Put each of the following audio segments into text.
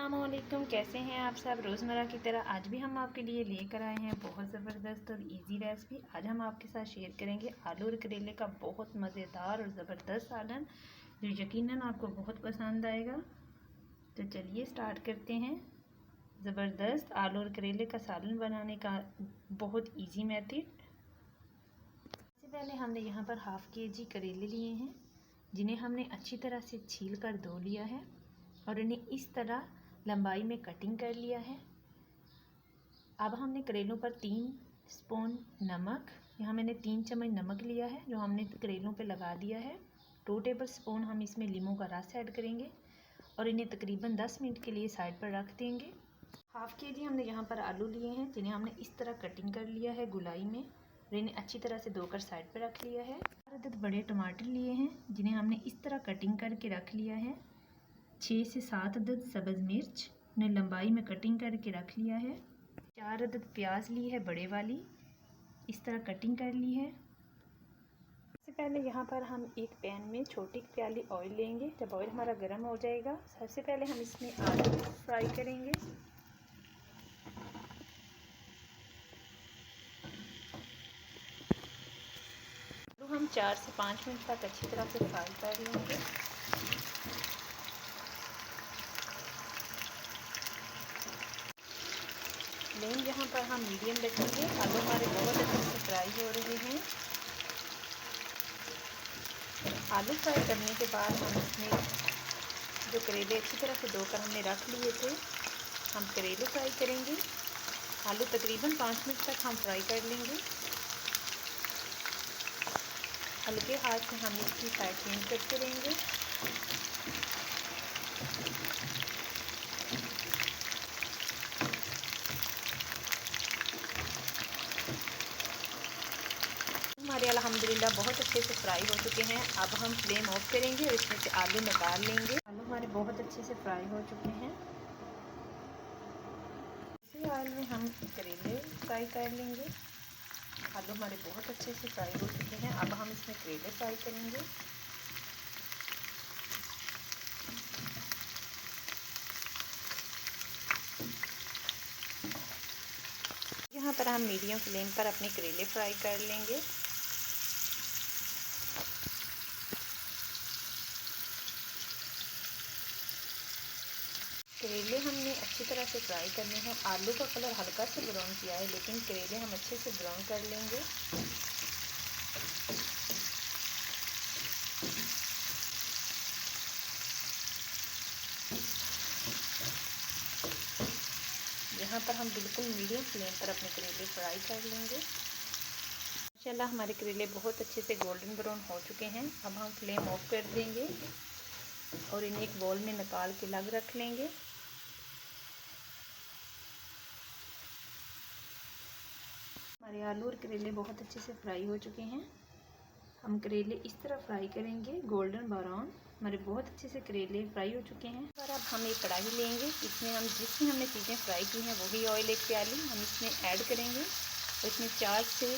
अस्सलामुअलैकुम, कैसे हैं आप सब। रोज़मर्रा की तरह आज भी हम आपके लिए लेकर आए हैं बहुत ज़बरदस्त और इजी रेसिपी। आज हम आपके साथ शेयर करेंगे आलू और करेले का बहुत मज़ेदार और ज़बरदस्त सालन, जो यकीनन आपको बहुत पसंद आएगा। तो चलिए स्टार्ट करते हैं। ज़बरदस्त आलू और करेले का सालन बनाने का बहुत ईजी मेथड। सबसे पहले हमने यहाँ पर हाफ़ kg करेले लिए हैं, जिन्हें हमने अच्छी तरह से छील कर धो लिया है और इन्हें इस तरह लंबाई में कटिंग कर लिया है। अब हमने करेलों पर 3 स्पून नमक, यहाँ मैंने 3 चम्मच नमक लिया है जो हमने करेलों पे लगा दिया है। 2 टेबल स्पून हम इसमें लीमू का रस ऐड करेंगे और इन्हें तकरीबन 10 मिनट के लिए साइड पर रख देंगे। हाफ़ kg हमने यहाँ पर आलू लिए हैं, जिन्हें हमने इस तरह कटिंग कर लिया है गोलाई में और इन्हें अच्छी तरह से धोकर साइड पर रख लिया है। 4 अदद बड़े टमाटर लिए हैं, जिन्हें हमने इस तरह कटिंग करके रख लिया है। 6 से 7 अदद सब्ज़ मिर्च ने लंबाई में कटिंग करके रख लिया है। 4 अदद प्याज ली है बड़े वाली, इस तरह कटिंग कर ली है। सबसे पहले यहाँ पर हम एक पैन में छोटी प्याली ऑयल लेंगे। जब ऑयल हमारा गर्म हो जाएगा, सबसे पहले हम इसमें आलू फ्राई करेंगे। तो हम 4 से 5 मिनट तक अच्छी तरह से फ्राई कर लेंगे। फ्लेम यहाँ पर हम मीडियम रखेंगे। आलू हमारे बहुत अच्छे से फ्राई हो रहे हैं। आलू फ्राई करने के बाद हम इसमें जो करेले अच्छी तरह से धोकर हमने रख लिए थे, हम करेले फ्राई करेंगे। आलू तकरीबन 5 मिनट तक हम फ्राई कर लेंगे। हल्के हाथ से हम इसकी साइड चेंज करते रहेंगे। हमारे अल्हम्दुलिल्लाह बहुत अच्छे से फ्राई हो चुके हैं। अब हम फ्लेम ऑफ करेंगे और इसमें से आलू निकाल लेंगे। आलू हमारे बहुत अच्छे से फ्राई हो चुके हैं। इसी ऑयल में हम करेले फ्राई कर लेंगे। आलू हमारे बहुत अच्छे से फ्राई हो चुके हैं। अब हम इसमें करेले फ्राई करेंगे। यहाँ पर हम मीडियम फ्लेम पर अपने करेले फ्राई कर लेंगे। करेले हमने अच्छी तरह से फ्राई करने हैं। आलू का कलर हल्का से ब्राउन किया है, लेकिन करेले हम अच्छे से ब्राउन कर लेंगे। यहाँ पर हम बिल्कुल मीडियम फ्लेम पर अपने करेले फ्राई कर लेंगे। माशाल्लाह हमारे करेले बहुत अच्छे से गोल्डन ब्राउन हो चुके हैं। अब हम फ्लेम ऑफ कर देंगे और इन्हें एक बाउल में निकाल के अलग रख लेंगे। हमारे आलू और करेले बहुत अच्छे से फ्राई हो चुके हैं। हम करेले इस तरह फ्राई करेंगे गोल्डन ब्राउन। हमारे बहुत अच्छे से करेले फ्राई हो चुके हैं। और अब हम एक कढ़ाई लेंगे, इसमें हम जिसमें हमने चीज़ें फ्राई की हैं वही ऑयल एक प्याली हम इसमें ऐड करेंगे और इसमें 4 से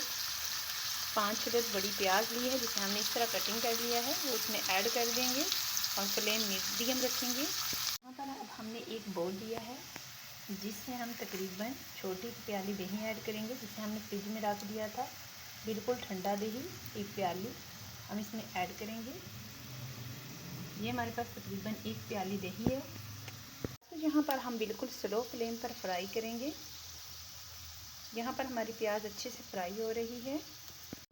5 अदद बड़ी प्याज ली है, जिसे हमने इस तरह कटिंग कर लिया है, वो इसमें ऐड कर देंगे और फ्लेम मीडियम रखेंगे। यहाँ पर अब हमने एक बाउल लिया है, जिसमें हम तकरीबन छोटी प्याली दही ऐड करेंगे, जिसे हमने फ्रिज में रख दिया था। बिल्कुल ठंडा दही एक प्याली हम इसमें ऐड करेंगे। ये हमारे पास तकरीबन एक प्याली दही है। तो यहाँ पर हम बिल्कुल स्लो फ्लेम पर फ्राई करेंगे। यहाँ पर हमारी प्याज अच्छे से फ्राई हो रही है।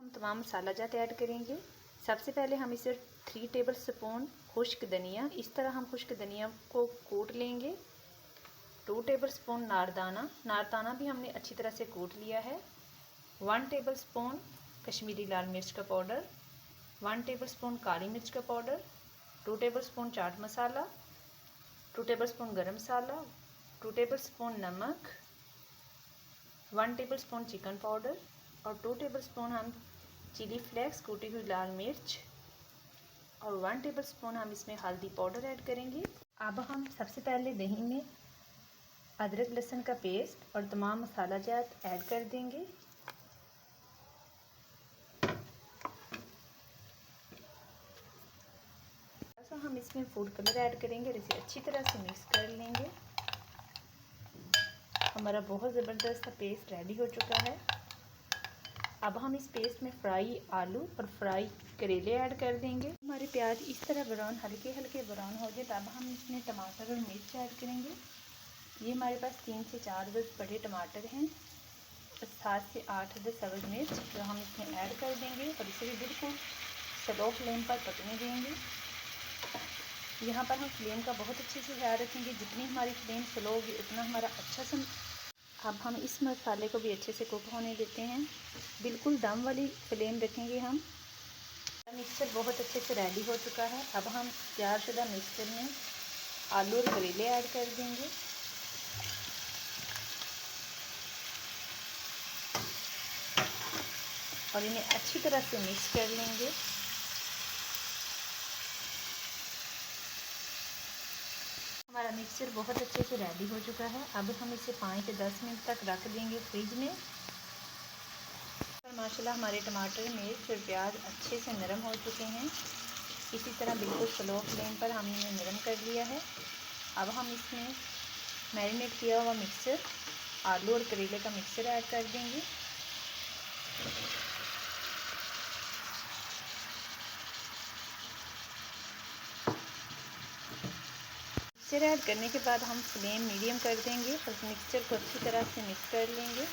हम तमाम मसाला जात ऐड करेंगे। सबसे पहले हम इसे 3 टेबल स्पून खुश्क धनिया, इस तरह हम खुश्क धनिया को कूट लेंगे। 2 टेबल स्पून नारदाना भी हमने अच्छी तरह से कूट लिया है। 1 टेबल स्पून कश्मीरी लाल मिर्च का पाउडर, 1 टेबल स्पून काली मिर्च का powder, 2 table spoon chaat masala, 2 table spoon गरम मसाला, 2 टेबल स्पून नमक, 1 टेबल स्पून चिकन पाउडर और 2 टेबल स्पून हम चिली फ्लेक्स कूटी हुई लाल मिर्च और 1 टेबल स्पून हम इसमें हल्दी पाउडर ऐड करेंगे। अब हम सबसे पहले दही में अदरक लहसुन का पेस्ट और तमाम मसाला जात ऐड कर देंगे। हम इसमें फूड कलर ऐड करेंगे और इसे अच्छी तरह से मिक्स कर लेंगे। हमारा बहुत ज़बरदस्त पेस्ट रेडी हो चुका है। अब हम इस पेस्ट में फ्राई आलू और फ्राई करेले ऐड कर देंगे। हमारे प्याज इस तरह ब्राउन हल्के हल्के ब्राउन हो जाए तब हम इसमें टमाटर और मिर्च ऐड करेंगे। ये हमारे पास 3 से 4 10 बड़े टमाटर हैं और 7 से 8 10 सब्ज़ मिर्च जो हम इसमें ऐड कर देंगे और इसे भी बिल्कुल स्लो फ्लेम पर पकने देंगे। यहाँ पर हम फ्लेम का बहुत अच्छे से ख्याल रखेंगे। जितनी हमारी फ्लेम स्लो होगी उतना हमारा अच्छा सा। अब हम इस मसाले को भी अच्छे से कुक होने देते हैं। बिल्कुल दम वाली फ्लेम रखेंगे हम। मिक्सचर बहुत अच्छे से रेडी हो चुका है। अब हम तैयारशुदा मिक्सचर में आलू और करेले ऐड कर देंगे। और इन्हें अच्छी तरह से मिक्स कर लेंगे। हमारा मिक्सचर बहुत अच्छे से रेडी हो चुका है। अब हम इसे 5 से 10 मिनट तक रख देंगे फ्रिज में। माशाल्लाह हमारे टमाटर, मिर्च और प्याज अच्छे से नरम हो चुके हैं। इसी तरह बिल्कुल स्लो फ्लेम पर हमने इन्हें नरम कर लिया है। अब हम इसमें मैरिनेट किया हुआ मिक्सचर, आलू और करेले का मिक्सचर ऐड कर देंगे। मिक्सचर ऐड करने के बाद हम फ्लेम मीडियम कर देंगे और मिक्सचर को अच्छी तरह से मिक्स कर लेंगे।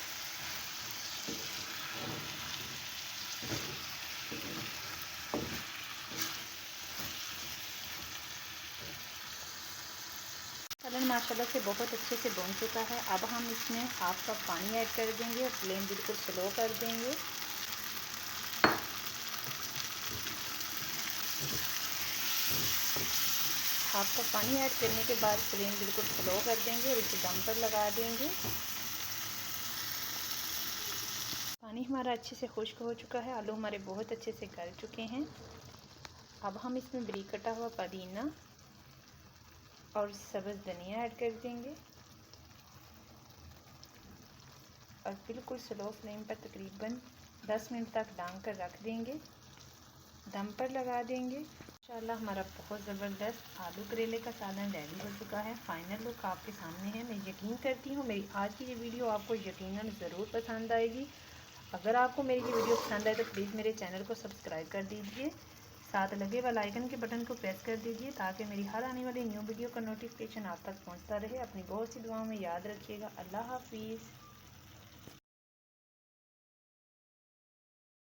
सालन माशाल्लाह से बहुत अच्छे से बन चुका है। अब हम इसमें हाफ कप पानी ऐड कर देंगे और फ्लेम बिल्कुल स्लो कर देंगे। हाफ कप पानी ऐड करने के बाद फ्लेम बिल्कुल स्लो कर देंगे और इसे दम पर लगा देंगे। पानी हमारा अच्छे से खुश्क हो चुका है। आलू हमारे बहुत अच्छे से गल चुके हैं। अब हम इसमें बारीक कटा हुआ पुदीना और सब्ज़ धनिया ऐड कर देंगे और बिल्कुल स्लो फ्लेम पर तकरीबन 10 मिनट तक ढक कर रख देंगे। दम पर लगा देंगे। इंशाल्लाह हमारा बहुत ज़बरदस्त आलू करेले का सालन रेडी हो चुका है। फाइनल लुक आपके सामने है। मैं यकीन करती हूँ मेरी आज की ये वीडियो आपको यकीनन ज़रूर पसंद आएगी। अगर आपको मेरी ये वीडियो पसंद आए तो प्लीज़ मेरे चैनल को सब्सक्राइब कर दीजिए। साथ लगे वाले आइकन के बटन को प्रेस कर दीजिए ताकि मेरी हर आने वाली न्यू वीडियो का नोटिफिकेशन आप तक पहुँचता रहे। अपनी बहुत सी दुआओं में याद रखिएगा। अल्लाह हाफिज़।